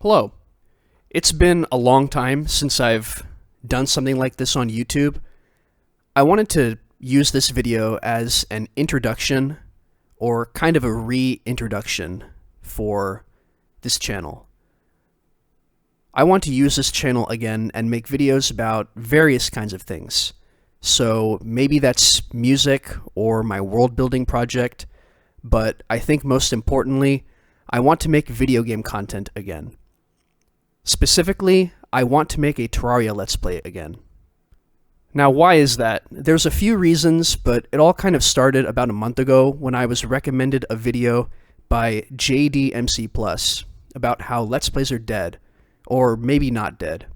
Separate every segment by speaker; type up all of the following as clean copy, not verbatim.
Speaker 1: Hello. It's been a long time since I've done something like this on YouTube. I wanted to use this video as an introduction or kind of a reintroduction for this channel. I want to use this channel again and make videos about various kinds of things. So maybe that's music or my world building project, but I think most importantly, I want to make video game content again. Specifically, I want to make a Terraria Let's Play again. Now, why is that? There's a few reasons, but it all kind of started about a month ago when I was recommended a video by JDMC Plus about how Let's Plays are dead, or maybe not dead.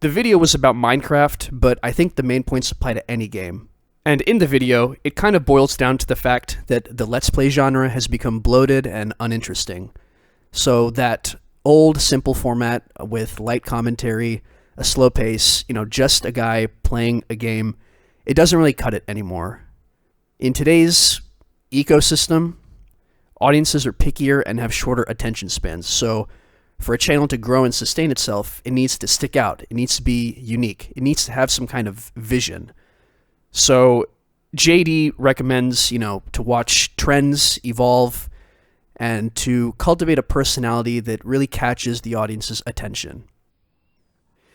Speaker 1: The video was about Minecraft, but I think the main points apply to any game. And in the video, it kind of boils down to the fact that the Let's Play genre has become bloated and uninteresting. So that old, simple format with light commentary, a slow pace, just a guy playing a game, it doesn't really cut it anymore. In today's ecosystem, audiences are pickier and have shorter attention spans. So for a channel to grow and sustain itself, it needs to stick out. It needs to be unique. It needs to have some kind of vision. So JD recommends, to watch trends evolve and to cultivate a personality that really catches the audience's attention.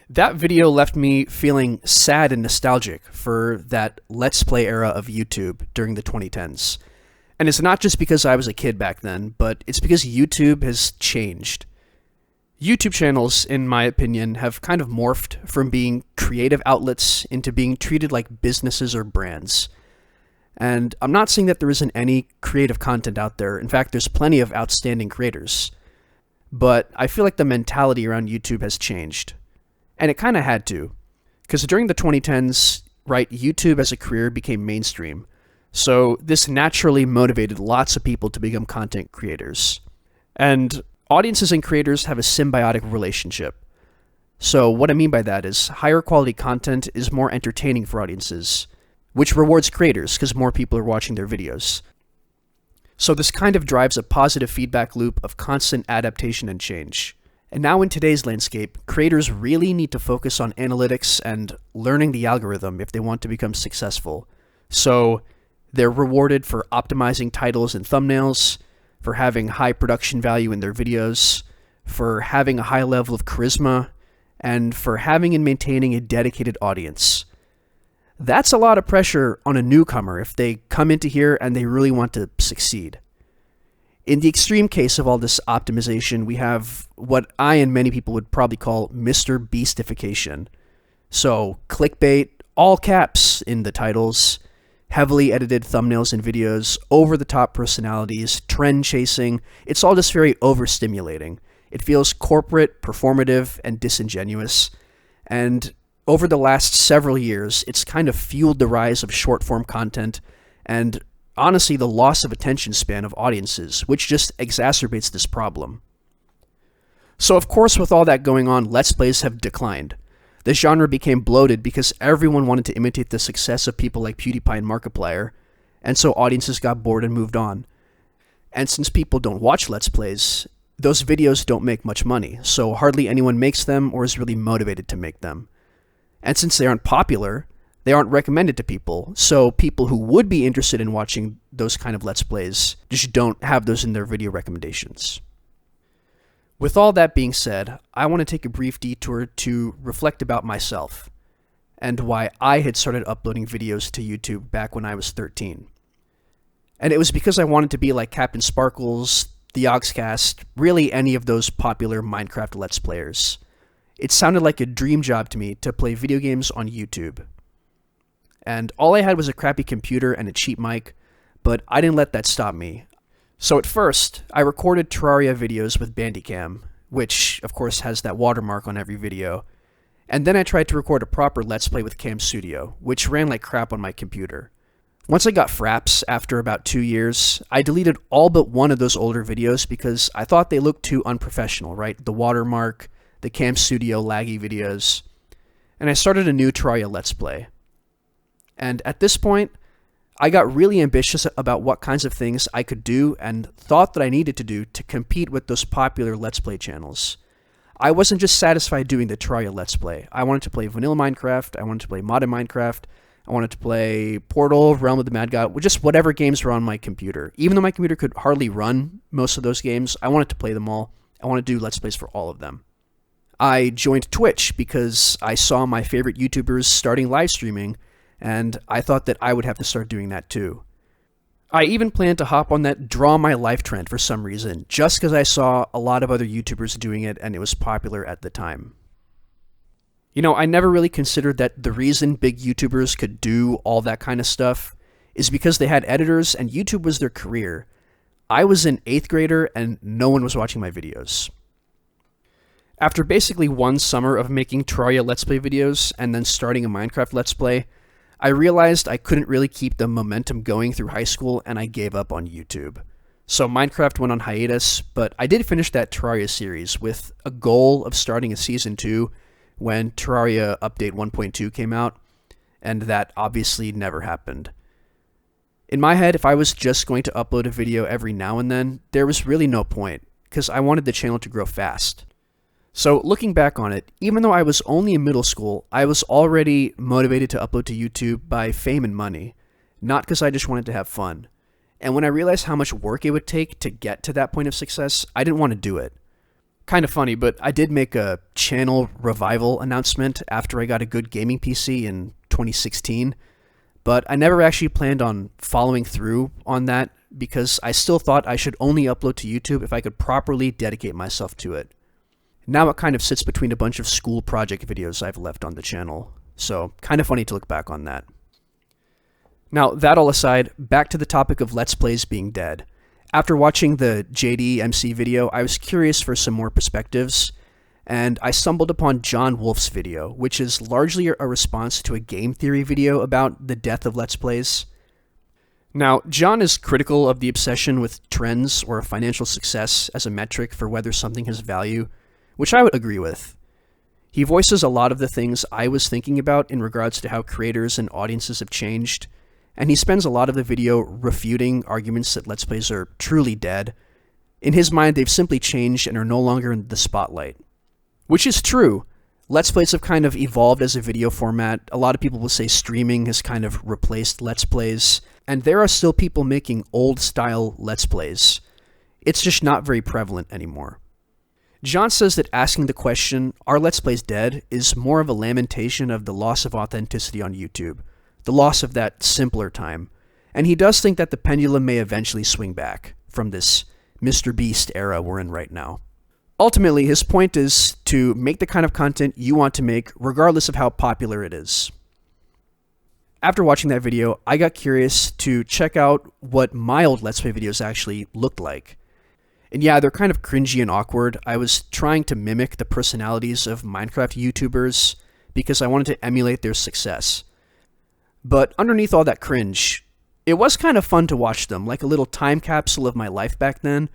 Speaker 1: That video left me feeling sad and nostalgic for that Let's Play era of YouTube during the 2010s. And it's not just because I was a kid back then, but it's because YouTube has changed. YouTube channels, in my opinion, have kind of morphed from being creative outlets into being treated like businesses or brands. And I'm not saying that there isn't any creative content out there. In fact, there's plenty of outstanding creators. But I feel like the mentality around YouTube has changed. And it kind of had to. Because during the 2010s, YouTube as a career became mainstream. So this naturally motivated lots of people to become content creators. And audiences and creators have a symbiotic relationship. So what I mean by that is higher quality content is more entertaining for audiences, which rewards creators because more people are watching their videos. So this kind of drives a positive feedback loop of constant adaptation and change. And now in today's landscape, creators really need to focus on analytics and learning the algorithm if they want to become successful. So they're rewarded for optimizing titles and thumbnails, for having high production value in their videos, for having a high level of charisma, and for having and maintaining a dedicated audience. That's a lot of pressure on a newcomer if they come into here and they really want to succeed. In the extreme case of all this optimization, we have what I and many people would probably call Mr. Beastification. So clickbait, all caps in the titles, heavily edited thumbnails and videos, over-the-top personalities, trend chasing. It's all just very overstimulating. It feels corporate, performative, and disingenuous. And over the last several years, it's kind of fueled the rise of short-form content and, honestly, the loss of attention span of audiences, which just exacerbates this problem. So, of course, with all that going on, Let's Plays have declined. The genre became bloated because everyone wanted to imitate the success of people like PewDiePie and Markiplier, and so audiences got bored and moved on. And since people don't watch Let's Plays, those videos don't make much money, so hardly anyone makes them or is really motivated to make them. And since they aren't popular, they aren't recommended to people, so people who would be interested in watching those kind of Let's Plays just don't have those in their video recommendations. With all that being said, I want to take a brief detour to reflect about myself and why I had started uploading videos to YouTube back when I was 13. And it was because I wanted to be like Captain Sparkles, the Yogscast, really any of those popular Minecraft Let's Players. It sounded like a dream job to me to play video games on YouTube. And all I had was a crappy computer and a cheap mic, but I didn't let that stop me. So at first, I recorded Terraria videos with Bandicam, which of course has that watermark on every video. And then I tried to record a proper Let's Play with Cam Studio, which ran like crap on my computer. Once I got Fraps after about 2 years, I deleted all but one of those older videos because I thought they looked too unprofessional, right? The watermark, the Cam Studio laggy videos. And I started a new Terraria Let's Play. And at this point, I got really ambitious about what kinds of things I could do and thought that I needed to do to compete with those popular Let's Play channels. I wasn't just satisfied doing the Terraria Let's Play. I wanted to play vanilla Minecraft, I wanted to play modded Minecraft, I wanted to play Portal, Realm of the Mad God, just whatever games were on my computer. Even though my computer could hardly run most of those games, I wanted to play them all. I wanted to do Let's Plays for all of them. I joined Twitch because I saw my favorite YouTubers starting live streaming, and I thought that I would have to start doing that too. I even planned to hop on that Draw My Life trend for some reason, just because I saw a lot of other YouTubers doing it and it was popular at the time. You know, I never really considered that the reason big YouTubers could do all that kind of stuff is because they had editors and YouTube was their career. I was an 8th grader and no one was watching my videos. After basically one summer of making Terraria Let's Play videos and then starting a Minecraft Let's Play, I realized I couldn't really keep the momentum going through high school and I gave up on YouTube. So Minecraft went on hiatus, but I did finish that Terraria series with a goal of starting a Season 2 when Terraria Update 1.2 came out, and that obviously never happened. In my head, if I was just going to upload a video every now and then, there was really no point, because I wanted the channel to grow fast. So looking back on it, even though I was only in middle school, I was already motivated to upload to YouTube by fame and money, not because I just wanted to have fun. And when I realized how much work it would take to get to that point of success, I didn't want to do it. Kind of funny, but I did make a channel revival announcement after I got a good gaming PC in 2016, but I never actually planned on following through on that because I still thought I should only upload to YouTube if I could properly dedicate myself to it. Now it kind of sits between a bunch of school project videos I've left on the channel, so kind of funny to look back on that. Now, that all aside, back to the topic of Let's Plays being dead. After watching the JDMC video, I was curious for some more perspectives, and I stumbled upon John Wolf's video, which is largely a response to a game theory video about the death of Let's Plays. Now, John is critical of the obsession with trends or financial success as a metric for whether something has value, which I would agree with. He voices a lot of the things I was thinking about in regards to how creators and audiences have changed, and he spends a lot of the video refuting arguments that Let's Plays are truly dead. In his mind, they've simply changed and are no longer in the spotlight. Which is true. Let's Plays have kind of evolved as a video format. A lot of people will say streaming has kind of replaced Let's Plays, and there are still people making old-style Let's Plays. It's just not very prevalent anymore. John says that asking the question, are Let's Plays dead, is more of a lamentation of the loss of authenticity on YouTube, the loss of that simpler time, and he does think that the pendulum may eventually swing back from this Mr. Beast era we're in right now. Ultimately, his point is to make the kind of content you want to make, regardless of how popular it is. After watching that video, I got curious to check out what my old Let's Play videos actually looked like. And yeah, they're kind of cringy and awkward. I was trying to mimic the personalities of Minecraft YouTubers because I wanted to emulate their success. But underneath all that cringe, it was kind of fun to watch them, like a little time capsule of my life back then.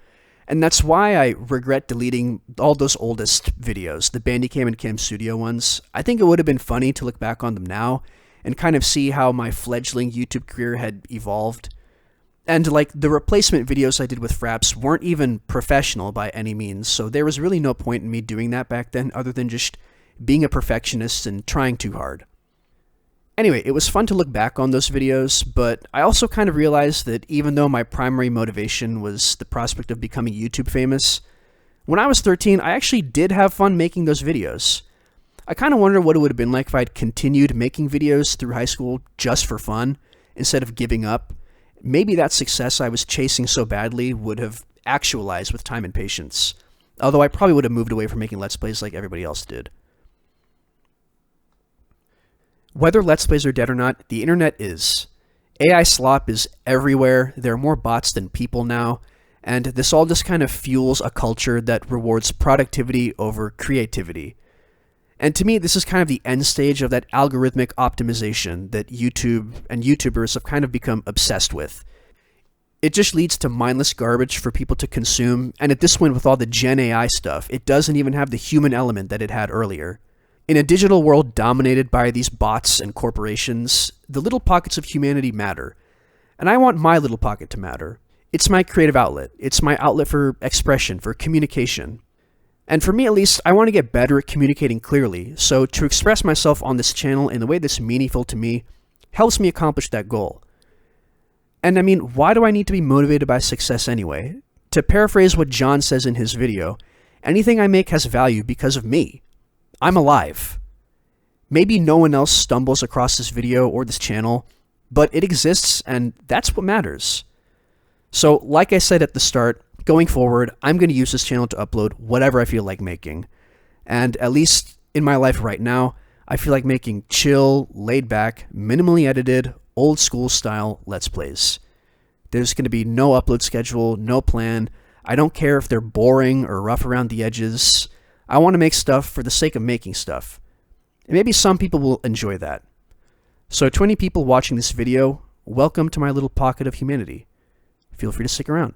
Speaker 1: And that's why I regret deleting all those oldest videos, the Bandicam and Cam Studio ones. I think it would have been funny to look back on them now and kind of see how my fledgling YouTube career had evolved. And like the replacement videos I did with Fraps weren't even professional by any means, so there was really no point in me doing that back then other than just being a perfectionist and trying too hard. Anyway, it was fun to look back on those videos, but I also kind of realized that even though my primary motivation was the prospect of becoming YouTube famous, when I was 13, I actually did have fun making those videos. I kind of wonder what it would have been like if I'd continued making videos through high school just for fun, instead of giving up. Maybe that success I was chasing so badly would have actualized with time and patience, although I probably would have moved away from making Let's Plays like everybody else did. Whether Let's Plays are dead or not, the internet is. AI slop is everywhere, there are more bots than people now, and this all just kind of fuels a culture that rewards productivity over creativity. And to me, this is kind of the end stage of that algorithmic optimization that YouTube and YouTubers have kind of become obsessed with. It just leads to mindless garbage for people to consume, and at this point with all the Gen AI stuff, it doesn't even have the human element that it had earlier. In a digital world dominated by these bots and corporations, the little pockets of humanity matter. And I want my little pocket to matter. It's my creative outlet. It's my outlet for expression, for communication. And for me at least, I want to get better at communicating clearly, so to express myself on this channel in the way that's meaningful to me helps me accomplish that goal. And I mean, why do I need to be motivated by success anyway? To paraphrase what John says in his video, anything I make has value because of me. I'm alive. Maybe no one else stumbles across this video or this channel, but it exists and that's what matters. So like I said at the start, going forward, I'm going to use this channel to upload whatever I feel like making. And at least in my life right now, I feel like making chill, laid back, minimally edited, old school style Let's Plays. There's going to be no upload schedule, no plan. I don't care if they're boring or rough around the edges. I want to make stuff for the sake of making stuff. And maybe some people will enjoy that. So to any people watching this video, welcome to my little pocket of humanity. Feel free to stick around.